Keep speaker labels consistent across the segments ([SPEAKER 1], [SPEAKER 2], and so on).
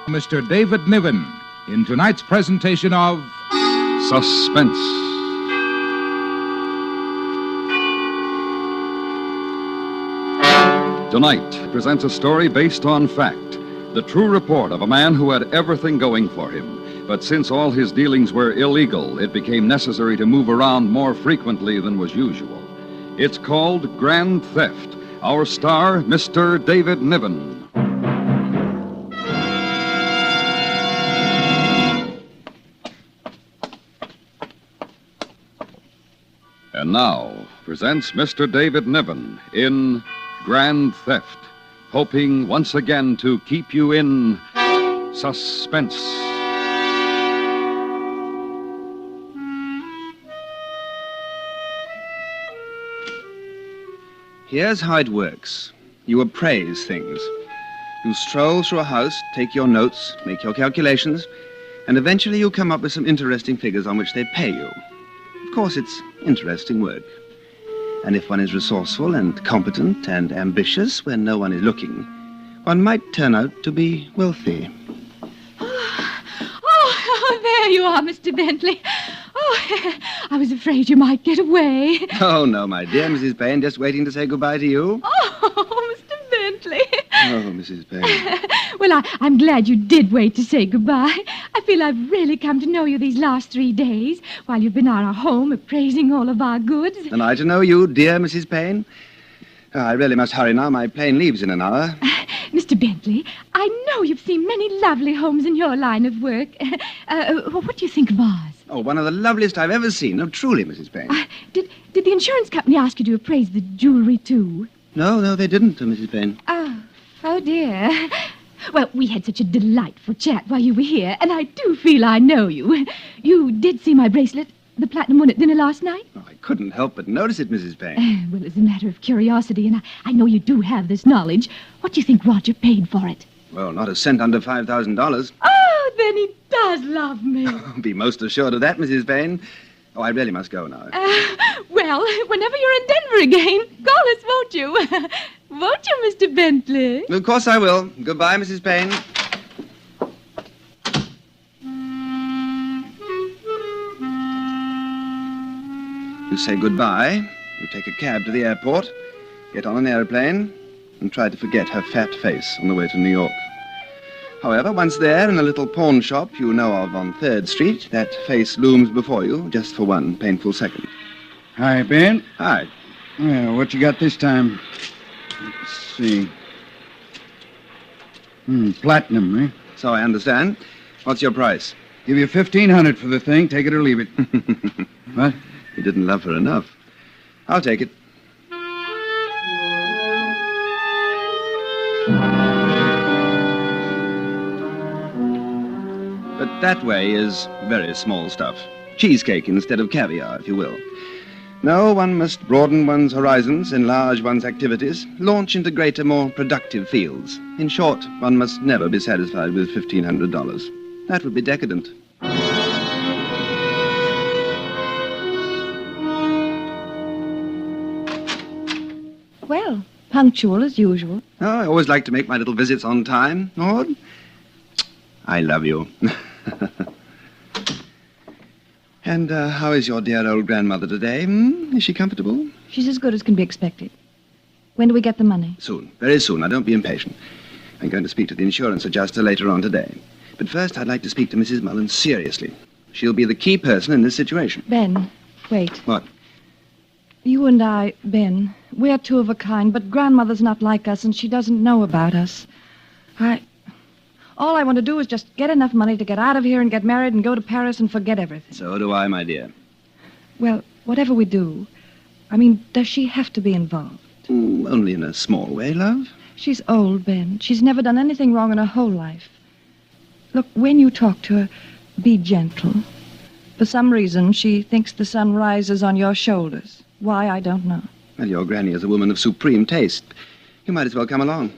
[SPEAKER 1] Mr. David Niven in tonight's presentation of
[SPEAKER 2] Suspense. Tonight presents a story based on fact. The true report of a man who had everything going for him. But since all his dealings were illegal, it became necessary to move around more frequently than was usual. It's called Grand Theft. Our star, Mr. David Niven. And now presents Mr. David Niven in Grand Theft, hoping once again to keep you in suspense.
[SPEAKER 3] Here's how it works. You appraise things. You stroll through a house, take your notes, make your calculations, and eventually you come up with some interesting figures on which they pay you. Of course, it's interesting work. And if one is resourceful and competent and ambitious when no one is looking, one might turn out to be wealthy.
[SPEAKER 4] Oh, there you are, Mr. Bentley. Oh, I was afraid you might get away.
[SPEAKER 3] Oh, no, my dear Mrs. Payne, just waiting to say goodbye to you.
[SPEAKER 4] Oh, Mr. Bentley.
[SPEAKER 3] Oh, Mrs. Payne.
[SPEAKER 4] Well, I'm glad you did wait to say goodbye. I feel I've really come to know you these last 3 days while you've been at our home appraising all of our goods.
[SPEAKER 3] And I to know you, dear Mrs. Payne. I really must hurry now. My plane leaves in an hour.
[SPEAKER 4] Mr. Bentley, I know you've seen many lovely homes in your line of work. What do you think of ours?
[SPEAKER 3] Oh, one of the loveliest I've ever seen. Oh, truly, Mrs. Payne.
[SPEAKER 4] Did the insurance company ask you to appraise the jewelry, too?
[SPEAKER 3] No, they didn't, Mrs. Payne.
[SPEAKER 4] Oh, dear. Well, we had such a delightful chat while you were here, and I do feel I know you. You did see my bracelet, the platinum one, at dinner last night?
[SPEAKER 3] Oh, I couldn't help but notice it, Mrs. Payne.
[SPEAKER 4] Well, as a matter of curiosity, and I know you do have this knowledge, what do you think Roger paid for it?
[SPEAKER 3] Well, not a cent under $5,000.
[SPEAKER 4] Oh, then he does love me.
[SPEAKER 3] Be most assured of that, Mrs. Payne. Oh, I really must go now.
[SPEAKER 4] Well, whenever you're in Denver again, call us, won't you? Won't you, Mr. Bentley?
[SPEAKER 3] Of course I will. Goodbye, Mrs. Payne. You say goodbye, you take a cab to the airport, get on an airplane, and try to forget her fat face on the way to New York. However, once there, in a little pawn shop you know of on 3rd Street, that face looms before you just for one painful second.
[SPEAKER 5] Hi, Ben.
[SPEAKER 3] Hi.
[SPEAKER 5] Well, what you got this time? Let's see. Platinum, eh?
[SPEAKER 3] So I understand. What's your price?
[SPEAKER 5] Give you $1,500 for the thing. Take it or leave it. What?
[SPEAKER 3] You didn't love her enough. I'll take it. But that way is very small stuff. Cheesecake instead of caviar, if you will. No, one must broaden one's horizons, enlarge one's activities, launch into greater, more productive fields. In short, one must never be satisfied with $1,500. That would be decadent.
[SPEAKER 4] Well, punctual as usual.
[SPEAKER 3] Oh, I always like to make my little visits on time, Maud. I love you. And how is your dear old grandmother today? Is she comfortable?
[SPEAKER 4] She's as good as can be expected. When do we get the money?
[SPEAKER 3] Soon, very soon. Now, don't be impatient. I'm going to speak to the insurance adjuster later on today. But first, I'd like to speak to Mrs. Mullins seriously. She'll be the key person in this situation.
[SPEAKER 4] Ben, wait.
[SPEAKER 3] What?
[SPEAKER 4] You and I, Ben, we're two of a kind, but Grandmother's not like us, and she doesn't know about us. All I want to do is just get enough money to get out of here and get married and go to Paris and forget everything.
[SPEAKER 3] So do I, my dear.
[SPEAKER 4] Well, whatever we do, does she have to be involved?
[SPEAKER 3] Only in a small way, love.
[SPEAKER 4] She's old, Ben. She's never done anything wrong in her whole life. Look, when you talk to her, be gentle. For some reason, she thinks the sun rises on your shoulders. Why, I don't know.
[SPEAKER 3] Well, your granny is a woman of supreme taste. You might as well come along.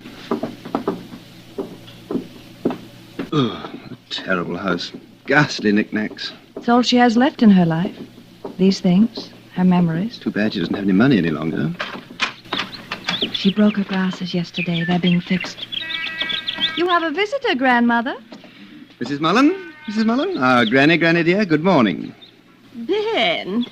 [SPEAKER 3] Ugh, a terrible house. Ghastly knickknacks.
[SPEAKER 4] It's all she has left in her life. These things, her memories.
[SPEAKER 3] Too bad she doesn't have any money any longer.
[SPEAKER 4] She broke her glasses yesterday. They're being fixed. You have a visitor, Grandmother.
[SPEAKER 3] Mrs. Mullen? Mrs. Mullen? Ah, Granny, dear, good morning.
[SPEAKER 6] Ben,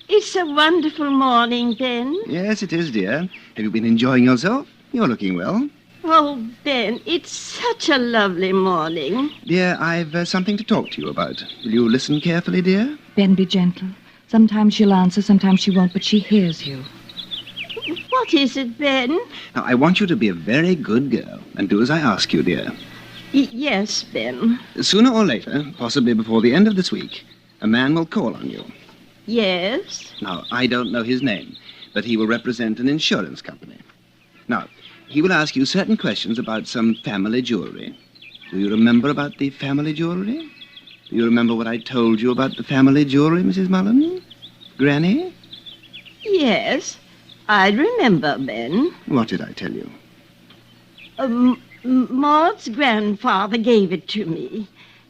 [SPEAKER 6] it's a wonderful morning, Ben.
[SPEAKER 3] Yes, it is, dear. Have you been enjoying yourself? You're looking well.
[SPEAKER 6] Oh, Ben, it's such a lovely morning.
[SPEAKER 3] Dear, I've something to talk to you about. Will you listen carefully, dear?
[SPEAKER 4] Ben, be gentle. Sometimes she'll answer, sometimes she won't, but she hears you.
[SPEAKER 6] What is it, Ben?
[SPEAKER 3] Now, I want you to be a very good girl and do as I ask you, dear.
[SPEAKER 6] Yes, Ben.
[SPEAKER 3] Sooner or later, possibly before the end of this week, a man will call on you.
[SPEAKER 6] Yes?
[SPEAKER 3] Now, I don't know his name, but he will represent an insurance company. Now, he will ask you certain questions about some family jewelry. Do you remember about the family jewelry? Do you remember what I told you about the family jewelry, Mrs. Mullen? Granny?
[SPEAKER 6] Yes, I remember, Ben.
[SPEAKER 3] What did I tell you?
[SPEAKER 6] Maud's grandfather gave it to me.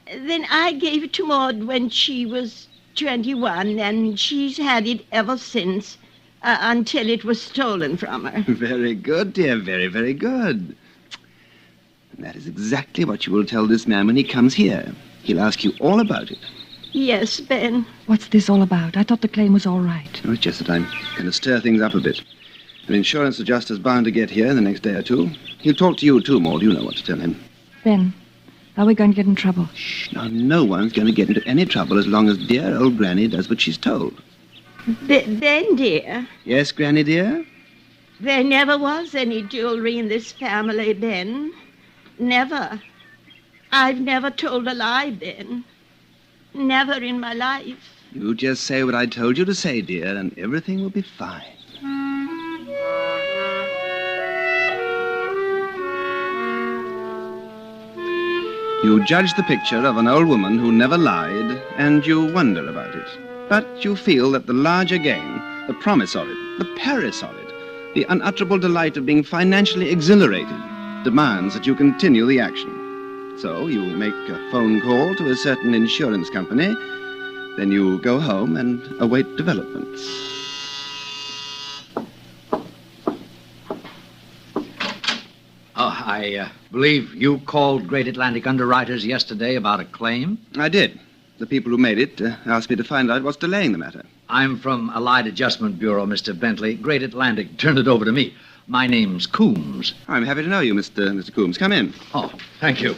[SPEAKER 6] Then I gave it to Maud when she was 21, and she's had it ever since, until it was stolen from her.
[SPEAKER 3] Very good, dear. Very, very good. And that is exactly what you will tell this man when he comes here. He'll ask you all about it.
[SPEAKER 6] Yes, Ben.
[SPEAKER 4] What's this all about? I thought the claim was all right.
[SPEAKER 3] Oh, it's just that I'm going to stir things up a bit. An insurance adjuster's bound to get here in the next day or two. He'll talk to you, too, Maud. You know what to tell him.
[SPEAKER 4] Ben, are we going to get in trouble?
[SPEAKER 3] Shh. Now, no one's going to get into any trouble as long as dear old Granny does what she's told.
[SPEAKER 6] Ben, dear,
[SPEAKER 3] Yes, Granny, dear?
[SPEAKER 6] there never was any jewelry in this family, Ben. Never. I've never told a lie, Ben. Never in my life.
[SPEAKER 3] You just say what I told you to say, dear, and everything will be fine. You judge the picture of an old woman who never lied, and you wonder about it. But you feel that the larger gain, the promise of it, the Paris of it, the unutterable delight of being financially exhilarated, demands that you continue the action. So you make a phone call to a certain insurance company, then you go home and await developments.
[SPEAKER 7] Oh, I believe you called Great Atlantic Underwriters yesterday about a claim.
[SPEAKER 3] I did. The people who made it asked me to find out what's delaying the matter.
[SPEAKER 7] I'm from Allied Adjustment Bureau, Mr. Bentley. Great Atlantic turned it over to me. My name's Coombs.
[SPEAKER 3] I'm happy to know you, Mr. Coombs. Come in.
[SPEAKER 7] Oh, thank you.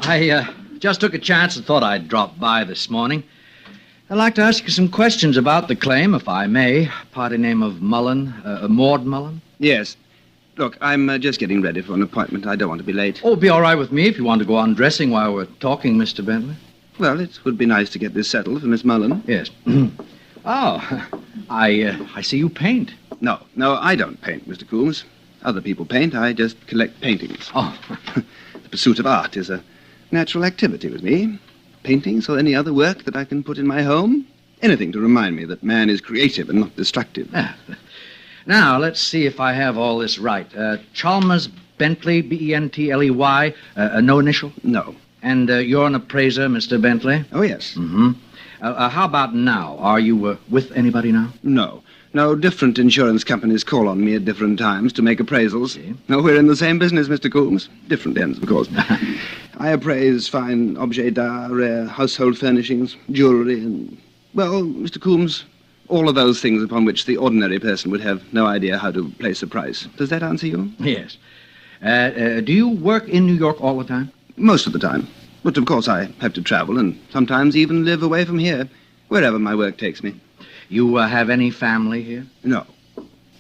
[SPEAKER 7] I just took a chance and thought I'd drop by this morning. I'd like to ask you some questions about the claim, if I may. Party name of Mullen, Maud Mullen.
[SPEAKER 3] Yes. Look, I'm just getting ready for an appointment. I don't want to be late.
[SPEAKER 7] Oh, it'd be all right with me if you want to go on dressing while we're talking, Mr. Bentley.
[SPEAKER 3] Well, it would be nice to get this settled for Miss Mullen.
[SPEAKER 7] Yes. Oh, I see you paint.
[SPEAKER 3] No, I don't paint, Mr. Coombs. Other people paint. I just collect paintings.
[SPEAKER 7] Oh,
[SPEAKER 3] The pursuit of art is a natural activity with me. Paintings or any other work that I can put in my home. Anything to remind me that man is creative and not destructive.
[SPEAKER 7] now, let's see if I have all this right. Chalmers Bentley, Bentley, no initial?
[SPEAKER 3] No.
[SPEAKER 7] And you're an appraiser, Mr. Bentley?
[SPEAKER 3] Oh, yes.
[SPEAKER 7] Mm-hmm. How about now? Are you with anybody now?
[SPEAKER 3] No. No, different insurance companies call on me at different times to make appraisals.
[SPEAKER 7] See?
[SPEAKER 3] No, we're in the same business, Mr. Coombs. Different ends, of course. I appraise fine objets d'art, rare household furnishings, jewelry, and, well, Mr. Coombs, all of those things upon which the ordinary person would have no idea how to place a price. Does that answer you?
[SPEAKER 7] Yes. Do you work in New York all the time?
[SPEAKER 3] Most of the time. But, of course, I have to travel and sometimes even live away from here, wherever my work takes me.
[SPEAKER 7] You have any family here?
[SPEAKER 3] No.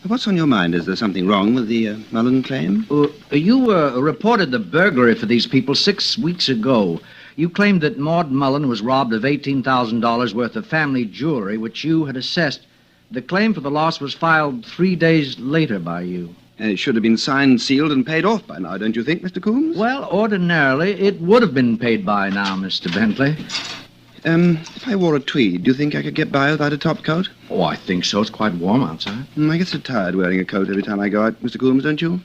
[SPEAKER 3] What's on your mind? Is there something wrong with the Mullen claim?
[SPEAKER 7] You reported the burglary for these people 6 weeks ago. You claimed that Maud Mullen was robbed of $18,000 worth of family jewelry, which you had assessed. The claim for the loss was filed 3 days later by you.
[SPEAKER 3] It should have been signed, sealed, and paid off by now, don't you think, Mr. Coombs?
[SPEAKER 7] Well, ordinarily, it would have been paid by now, Mr. Bentley.
[SPEAKER 3] If I wore a tweed, do you think I could get by without a top coat?
[SPEAKER 7] Oh, I think so. It's quite warm outside.
[SPEAKER 3] I get so tired wearing a coat every time I go out, Mr. Coombs, don't you?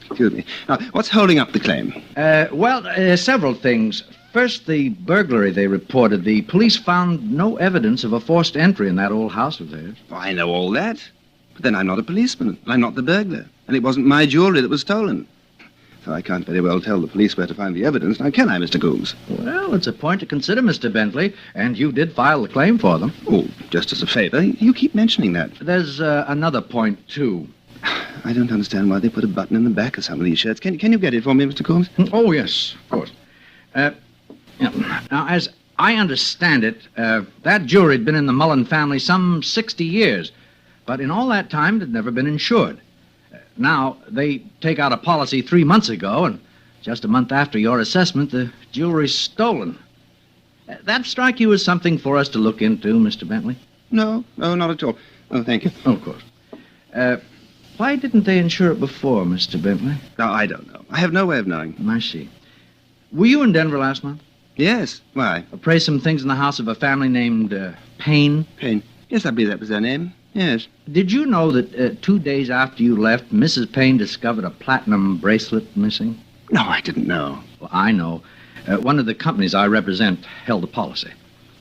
[SPEAKER 3] Excuse me. Now, what's holding up the claim?
[SPEAKER 7] Several things. First, the burglary they reported. The police found no evidence of a forced entry in that old house of theirs.
[SPEAKER 3] Oh, I know all that. But then I'm not a policeman. I'm not the burglar. And it wasn't my jewelry that was stolen. So I can't very well tell the police where to find the evidence, now can I, Mr. Coombs?
[SPEAKER 7] Well, it's a point to consider, Mr. Bentley, and you did file the claim for them.
[SPEAKER 3] Oh, just as a favor. You keep mentioning that.
[SPEAKER 7] There's another point, too.
[SPEAKER 3] I don't understand why they put a button in the back of some of these shirts. Can you get it for me, Mr. Coombs?
[SPEAKER 7] Oh, yes, of course. Now, as I understand it, that jewelry had been in the Mullen family some 60 years, but in all that time it had never been insured. Now, they take out a policy 3 months ago, and just a month after your assessment, the jewelry's stolen. That strike you as something for us to look into, Mr. Bentley?
[SPEAKER 3] No, not at all. Oh, thank you.
[SPEAKER 7] Oh, of course. Why didn't they insure it before, Mr. Bentley?
[SPEAKER 3] No, I don't know. I have no way of knowing.
[SPEAKER 7] I see. Were you in Denver last month?
[SPEAKER 3] Yes. Why?
[SPEAKER 7] Appraised some things in the house of a family named Payne?
[SPEAKER 3] Payne. Yes, I believe that was their name. Yes.
[SPEAKER 7] Did you know that 2 days after you left, Mrs. Payne discovered a platinum bracelet missing?
[SPEAKER 3] No, I didn't know.
[SPEAKER 7] Well, I know. One of the companies I represent held a policy.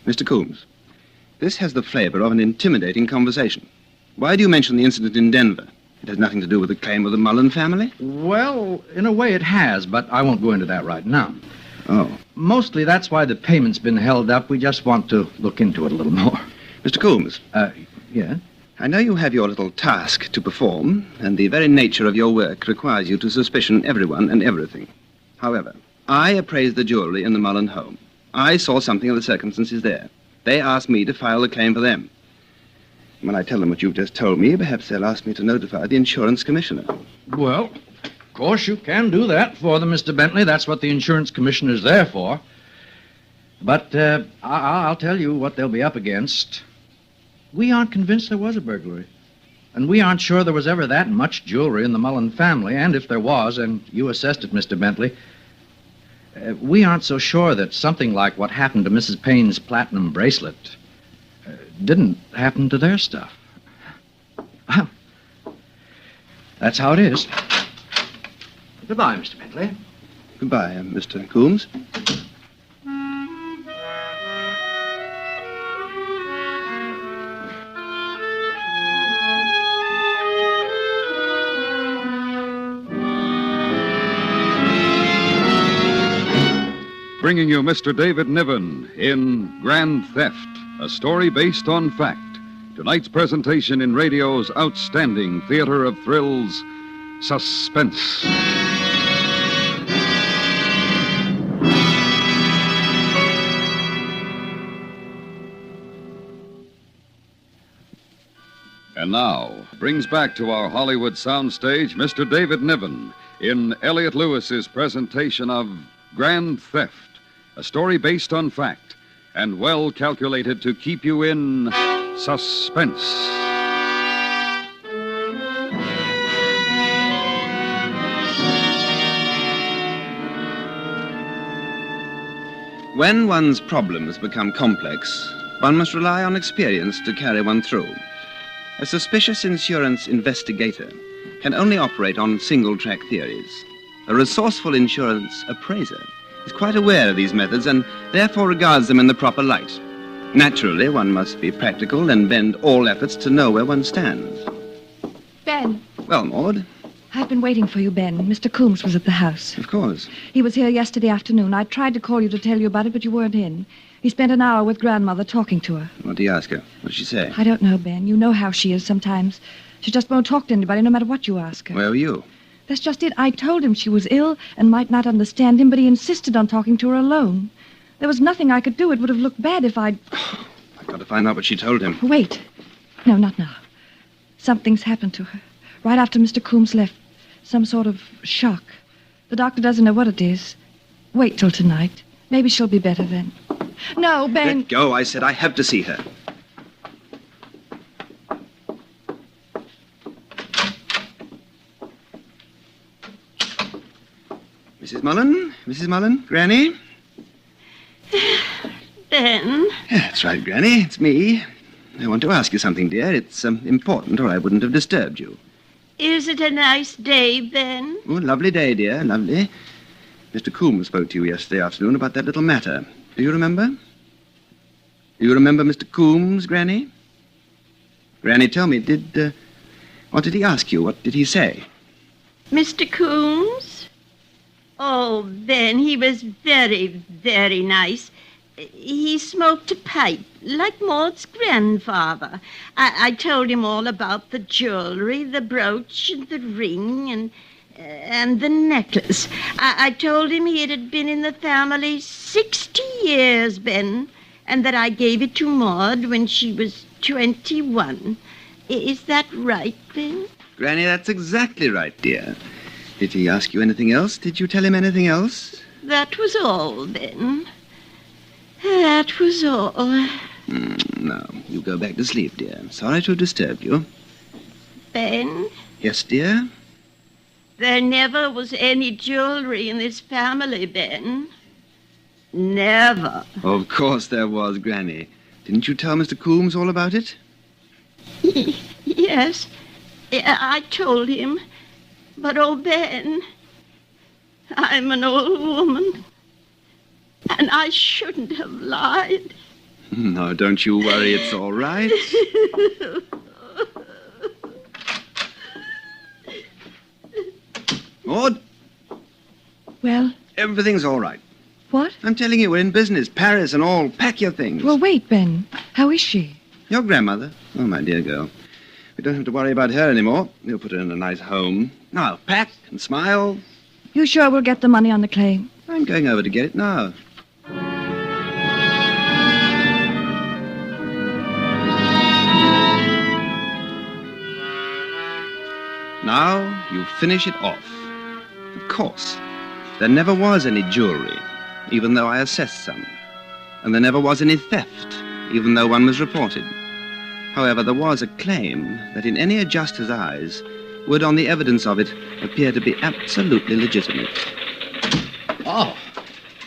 [SPEAKER 3] Mr. Coombs, this has the flavor of an intimidating conversation. Why do you mention the incident in Denver? It has nothing to do with the claim of the Mullen family?
[SPEAKER 7] Well, in a way it has, but I won't go into that right now.
[SPEAKER 3] Oh.
[SPEAKER 7] Mostly that's why the payment's been held up. We just want to look into it a little more.
[SPEAKER 3] Mr. Coombs.
[SPEAKER 7] Yeah?
[SPEAKER 3] I know you have your little task to perform, and the very nature of your work requires you to suspicion everyone and everything. However, I appraised the jewelry in the Mullen home. I saw something of the circumstances there. They asked me to file a claim for them. When I tell them what you've just told me, perhaps they'll ask me to notify the insurance commissioner.
[SPEAKER 7] Well, of course you can do that for them, Mr. Bentley. That's what the insurance commissioner's there for. But I'll tell you what they'll be up against. We aren't convinced there was a burglary. And we aren't sure there was ever that much jewelry in the Mullen family. And if there was, and you assessed it, Mr. Bentley, we aren't so sure that something like what happened to Mrs. Payne's platinum bracelet didn't happen to their stuff. Well, that's how it is. Goodbye, Mr. Bentley.
[SPEAKER 3] Goodbye, Mr. Coombs.
[SPEAKER 2] Bringing you Mr. David Niven in Grand Theft, a story based on fact. Tonight's presentation in radio's outstanding theater of thrills, Suspense. And now, brings back to our Hollywood soundstage Mr. David Niven in Elliot Lewis's presentation of Grand Theft, a story based on fact and well calculated to keep you in suspense.
[SPEAKER 3] When one's problems become complex, one must rely on experience to carry one through. A suspicious insurance investigator can only operate on single-track theories. A resourceful insurance appraiser is quite aware of these methods and therefore regards them in the proper light. Naturally, one must be practical and bend all efforts to know where one stands.
[SPEAKER 4] Ben,
[SPEAKER 3] Well, Maud,
[SPEAKER 4] I've been waiting for you, Ben. Mr. Coombs was at the house.
[SPEAKER 3] of course.
[SPEAKER 4] He was here yesterday afternoon. I tried to call you to tell you about it, but you weren't in. He spent an hour with Grandmother talking to her.
[SPEAKER 3] What did he ask her? What did she say?
[SPEAKER 4] I don't know, Ben. You know how she is sometimes. She just won't talk to anybody, no matter what you ask her.
[SPEAKER 3] Where were you?
[SPEAKER 4] That's just it. I told him she was ill and might not understand him, but he insisted on talking to her alone. There was nothing I could do. It would have looked bad if I'd...
[SPEAKER 3] I've got to find out what she told him.
[SPEAKER 4] Wait. No, not now. Something's happened to her. Right after Mr. Coombs left. Some sort of shock. The doctor doesn't know what it is. Wait till tonight. Maybe she'll be better then. No, Ben.
[SPEAKER 3] Let go, I said. I have to see her. Mrs. Mullen? Mrs. Mullen? Granny?
[SPEAKER 6] Ben,
[SPEAKER 3] That's right, Granny. It's me. I want to ask you something, dear. It's important, or I wouldn't have disturbed you.
[SPEAKER 6] is it a nice day, Ben?
[SPEAKER 3] Oh, lovely day, dear. Lovely. Mr. Coombs spoke to you yesterday afternoon about that little matter. Do you remember? Do you remember Mr. Coombs, Granny? Granny, tell me, what did he ask you? What did he say?
[SPEAKER 6] Mr. Coombs? Oh, Ben, he was very, very nice. He smoked a pipe like Maud's grandfather. I told him all about the jewelry, the brooch, and the ring, and the necklace. I told him it had been in the family 60 years, Ben, and that I gave it to Maud when she was 21. Is that right, Ben?
[SPEAKER 3] Granny, that's exactly right, dear. Did he ask you anything else? Did you tell him anything else?
[SPEAKER 6] That was all, Ben. That was all.
[SPEAKER 3] No, you go back to sleep, dear. Sorry to disturb you.
[SPEAKER 6] Ben,
[SPEAKER 3] Yes, dear?
[SPEAKER 6] there never was any jewelry in this family, Ben. Never.
[SPEAKER 3] Of course there was, Granny. Didn't you tell Mr. Coombs all about it?
[SPEAKER 6] Yes, I told him. But, oh, Ben, I'm an old woman, and I shouldn't have lied.
[SPEAKER 3] No, don't you worry. It's all right. Maud,
[SPEAKER 4] Well,
[SPEAKER 3] everything's all right.
[SPEAKER 4] what?
[SPEAKER 3] I'm telling you, we're in business, Paris and all. Pack your things.
[SPEAKER 4] Well, wait, Ben. How is she?
[SPEAKER 3] Your grandmother? Oh, my dear girl. We don't have to worry about her anymore. We'll put her in a nice home. Now, pack and smile.
[SPEAKER 4] You sure we'll get the money on the claim?
[SPEAKER 3] I'm going over to get it now. Now, you finish it off. Of course, there never was any jewelry, even though I assessed some. And there never was any theft, even though one was reported. However, there was a claim that in any adjuster's eyes would, on the evidence of it, appear to be absolutely legitimate.
[SPEAKER 7] Oh,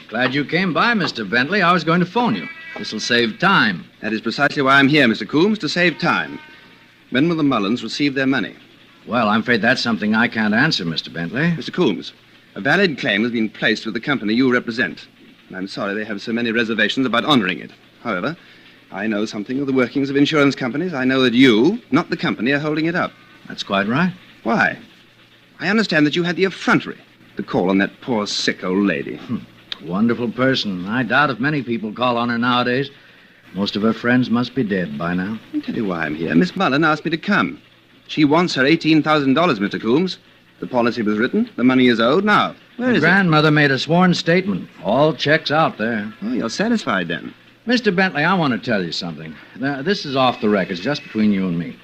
[SPEAKER 7] glad you came by, Mr. Bentley. I was going to phone you. This'll save time.
[SPEAKER 3] That is precisely why I'm here, Mr. Coombs, to save time. When will the Mullins receive their money?
[SPEAKER 7] Well, I'm afraid that's something I can't answer, Mr. Bentley.
[SPEAKER 3] Mr. Coombs, a valid claim has been placed with the company you represent. And I'm sorry they have so many reservations about honoring it. However, I know something of the workings of insurance companies. I know that you, not the company, are holding it up.
[SPEAKER 7] That's quite right.
[SPEAKER 3] Why? I understand that you had the effrontery to call on that poor, sick old lady.
[SPEAKER 7] Wonderful person. I doubt if many people call on her nowadays. Most of her friends must be dead by now.
[SPEAKER 3] I'll tell you why I'm here. Miss Mullen asked me to come. She wants her $18,000, Mr. Coombs. The policy was written. The money is owed. Now, where is it?
[SPEAKER 7] Grandmother made a sworn statement. All checks out there.
[SPEAKER 3] Oh, you're satisfied then.
[SPEAKER 7] Mr. Bentley, I want to tell you something. Now, this is off the record, just between you and me.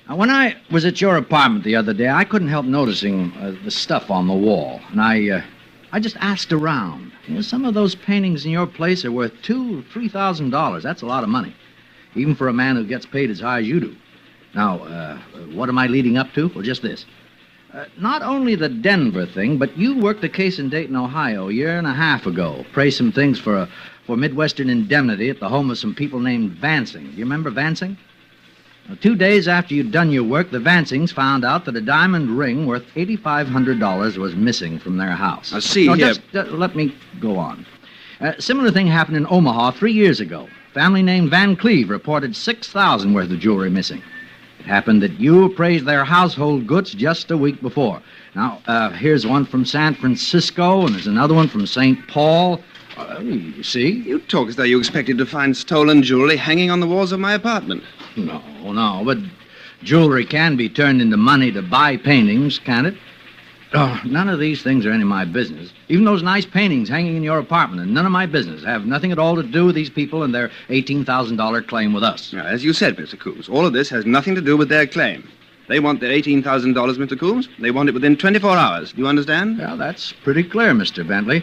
[SPEAKER 7] Now, when I was at your apartment the other day, I couldn't help noticing the stuff on the wall. And I just asked around. You know, some of those paintings in your place are worth $2,000 or $3,000. That's a lot of money, even for a man who gets paid as high as you do. Now, what am I leading up to? Well, just this. Not only the Denver thing, but you worked a case in Dayton, Ohio, a year and a half ago. Praised some things for Midwestern indemnity at the home of some people named Vansing. Do you remember Vansing? Now, 2 days after you'd done your work, the Vansings found out that a diamond ring worth $8,500 was missing from their house.
[SPEAKER 3] Now, see
[SPEAKER 7] No,
[SPEAKER 3] here...
[SPEAKER 7] just let me go on. Similar thing happened in Omaha 3 years ago. Family named Van Cleve reported $6,000 worth of jewelry missing. It happened that you appraised their household goods just a week before. Now, here's one from San Francisco, and there's another one from St. Paul. You see?
[SPEAKER 3] You talk as though you expected to find stolen jewelry hanging on the walls of my apartment.
[SPEAKER 7] No, but jewelry can be turned into money to buy paintings, can't it? Oh, none of these things are any of my business. Even those nice paintings hanging in your apartment are none of my business. Have nothing at all to do with these people and their $18,000 claim with us.
[SPEAKER 3] Now, as you said, Mr. Coombs, all of this has nothing to do with their claim. They want their $18,000, Mr. Coombs. They want it within 24 hours. Do you understand?
[SPEAKER 7] Well, that's pretty clear, Mr. Bentley.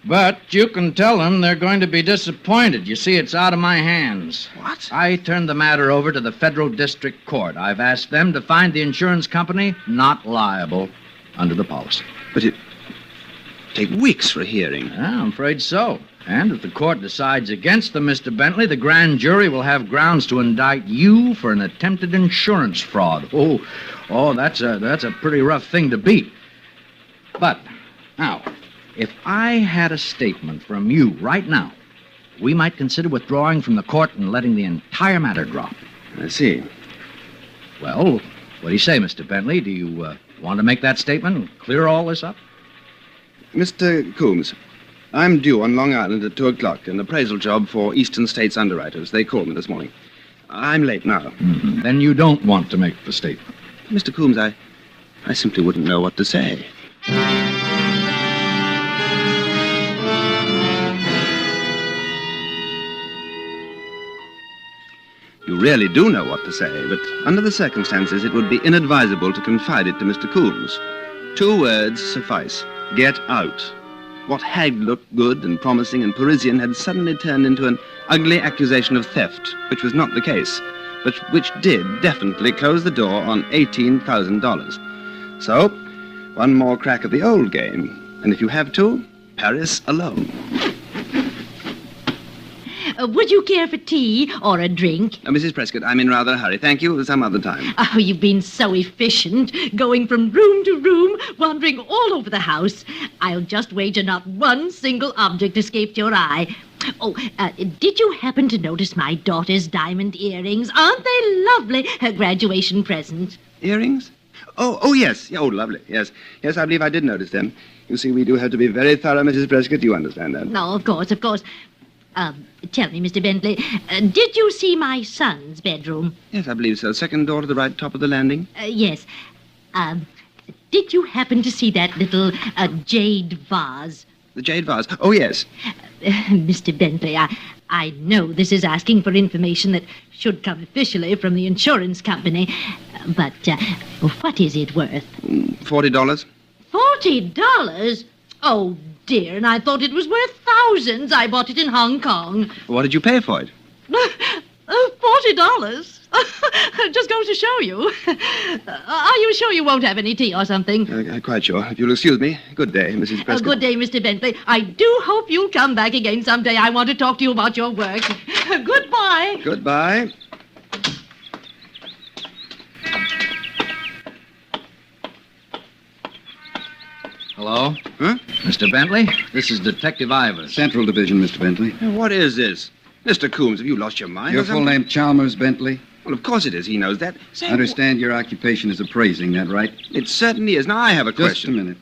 [SPEAKER 7] But you can tell them they're going to be disappointed. You see, it's out of my hands.
[SPEAKER 3] What?
[SPEAKER 7] I turned the matter over to the Federal District Court. I've asked them to find the insurance company not liable under the policy.
[SPEAKER 3] But it take weeks for a hearing.
[SPEAKER 7] Yeah, I'm afraid so. And if the court decides against them, Mr. Bentley, the grand jury will have grounds to indict you for an attempted insurance fraud. Oh, that's a pretty rough thing to beat. But now, if I had a statement from you right now, we might consider withdrawing from the court and letting the entire matter drop.
[SPEAKER 3] I see.
[SPEAKER 7] Well, what do you say, Mr. Bentley? Do you want to make that statement and clear all this up?
[SPEAKER 3] Mr. Coombs, I'm due on Long Island at 2 o'clock, an appraisal job for Eastern States Underwriters. They called me this morning. I'm late now.
[SPEAKER 7] Then you don't want to make the statement.
[SPEAKER 3] Mr. Coombs, I simply wouldn't know what to say. You really do know what to say, but under the circumstances, it would be inadvisable to confide it to Mr. Coombs. 2 words suffice. Get out. What had looked good and promising and Parisian had suddenly turned into an ugly accusation of theft, which was not the case, but which did definitely close the door on $18,000. So, one more crack at the old game, and if you have to, Paris alone.
[SPEAKER 8] Would you care for tea or a drink?
[SPEAKER 3] Mrs. Prescott, I'm in rather a hurry. Thank you. Some other time.
[SPEAKER 8] Oh, you've been so efficient, going from room to room, wandering all over the house. I'll just wager not one single object escaped your eye. Oh, did you happen to notice my daughter's diamond earrings? Aren't they lovely? Her graduation present.
[SPEAKER 3] Earrings? Oh, yes. Oh, lovely. Yes, I believe I did notice them. You see, we do have to be very thorough, Mrs. Prescott. You understand that?
[SPEAKER 8] No, of course. Tell me, Mr. Bentley, did you see my son's bedroom?
[SPEAKER 3] Yes, I believe so. Second door to the right, top of the landing.
[SPEAKER 8] Yes. Did you happen to see that little jade vase?
[SPEAKER 3] The jade vase? Oh, yes.
[SPEAKER 8] Mr. Bentley, I know this is asking for information that should come officially from the insurance company, but what is it worth?
[SPEAKER 3] $40.
[SPEAKER 8] $40? Oh, dear, and I thought it was worth thousands. I bought it in Hong Kong.
[SPEAKER 3] What did you pay for it?
[SPEAKER 8] $40? Just goes to show you. Are you sure you won't have any tea or something?
[SPEAKER 3] Quite sure. If you'll excuse me. Good day, Mrs. Prescott.
[SPEAKER 8] Good day, Mr. Bentley. I do hope you'll come back again someday. I want to talk to you about your work. Goodbye.
[SPEAKER 3] Goodbye.
[SPEAKER 7] Hello?
[SPEAKER 3] Huh?
[SPEAKER 7] Mr. Bentley? This is Detective Ivers.
[SPEAKER 5] Central Division, Mr. Bentley.
[SPEAKER 3] What is this? Mr. Coombs, have you lost your mind?
[SPEAKER 5] Your
[SPEAKER 3] or
[SPEAKER 5] full
[SPEAKER 3] something?
[SPEAKER 5] name, Chalmers Bentley?
[SPEAKER 3] Well, of course it is. He knows that. Say,
[SPEAKER 5] I understand your occupation is appraising, that right?
[SPEAKER 3] It certainly is. Now, I have a
[SPEAKER 5] Just
[SPEAKER 3] question.
[SPEAKER 5] a minute.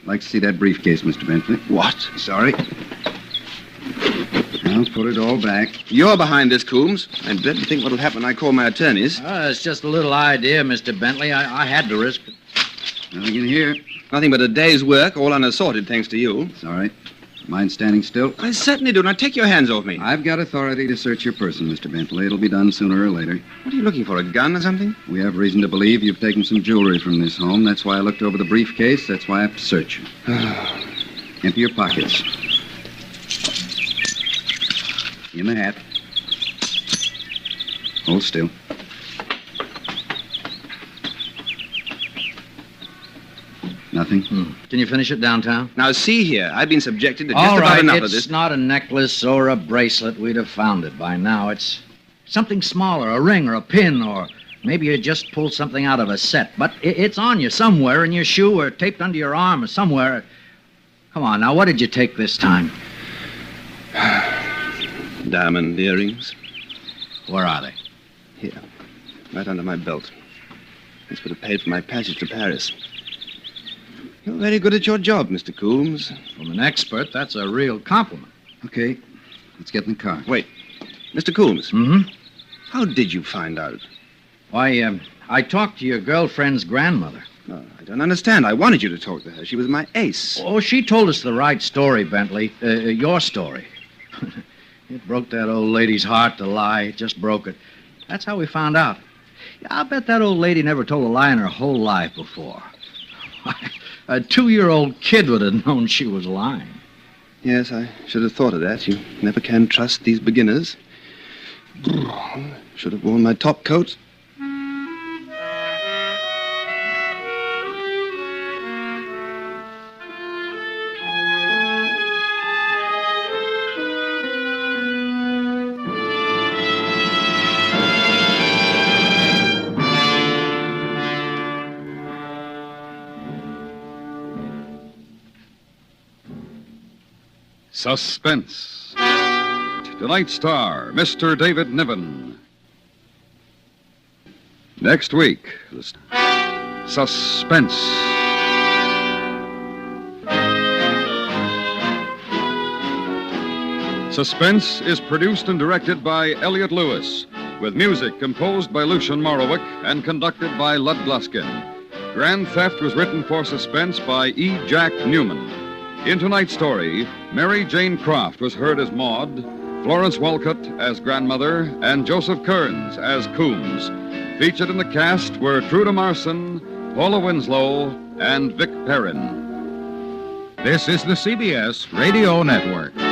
[SPEAKER 5] I'd like to see that briefcase, Mr. Bentley.
[SPEAKER 3] What?
[SPEAKER 5] Sorry. I'll put it all back.
[SPEAKER 3] You're behind this, Coombs. I dread to think what'll happen when I call my attorneys.
[SPEAKER 7] It's just a little idea, Mr. Bentley. I had to risk it.
[SPEAKER 5] Nothing in here.
[SPEAKER 3] Nothing but a day's work, all unassorted, thanks to you.
[SPEAKER 5] It's all right. Mind standing still?
[SPEAKER 3] I certainly do. Now, take your hands off me.
[SPEAKER 5] I've got authority to search your person, Mr. Bentley. It'll be done sooner or later.
[SPEAKER 3] What are you looking for, a gun or something?
[SPEAKER 5] We have reason to believe you've taken some jewelry from this home. That's why I looked over the briefcase. That's why I have to search you. Empty your pockets. In the hat. Hold still. Nothing?
[SPEAKER 7] Can you finish it downtown?
[SPEAKER 3] Now, see here. I've been subjected to just
[SPEAKER 7] All
[SPEAKER 3] about
[SPEAKER 7] right,
[SPEAKER 3] enough
[SPEAKER 7] it's
[SPEAKER 3] of this.
[SPEAKER 7] not a necklace or a bracelet. We'd have found it by now. It's something smaller, a ring or a pin, or maybe you just pulled something out of a set. But it's on you somewhere, in your shoe or taped under your arm or somewhere. Come on, now, what did you take this time?
[SPEAKER 3] Diamond earrings.
[SPEAKER 7] Where are they?
[SPEAKER 3] Here. Right under my belt. This would have paid for my passage to Paris. You're very good at your job, Mr. Coombs.
[SPEAKER 7] From an expert, that's a real compliment.
[SPEAKER 5] Okay. Let's get in the car.
[SPEAKER 3] Wait. Mr. Coombs.
[SPEAKER 7] Mm-hmm.
[SPEAKER 3] How did you find out?
[SPEAKER 7] Why, I talked to your girlfriend's grandmother.
[SPEAKER 3] Oh, I don't understand. I wanted you to talk to her. She was my ace.
[SPEAKER 7] Oh, she told us the right story, Bentley. Your story. It broke that old lady's heart to lie. It just broke it. That's how we found out. I'll bet that old lady never told a lie in her whole life before. A 2-year-old kid would have known she was lying.
[SPEAKER 3] Yes, I should have thought of that. You never can trust these beginners. Should have worn my top coat.
[SPEAKER 2] Suspense. Tonight's star, Mr. David Niven. Next week, Suspense. Suspense is produced and directed by Elliot Lewis, with music composed by Lucian Morowick and conducted by Lud Gluskin. Grand Theft was written for Suspense by E. Jack Newman. In tonight's story, Mary Jane Croft was heard as Maud, Florence Walcott as grandmother, and Joseph Kearns as Coombs. Featured in the cast were Truda Marson, Paula Winslow, and Vic Perrin.
[SPEAKER 1] This is the CBS Radio Network.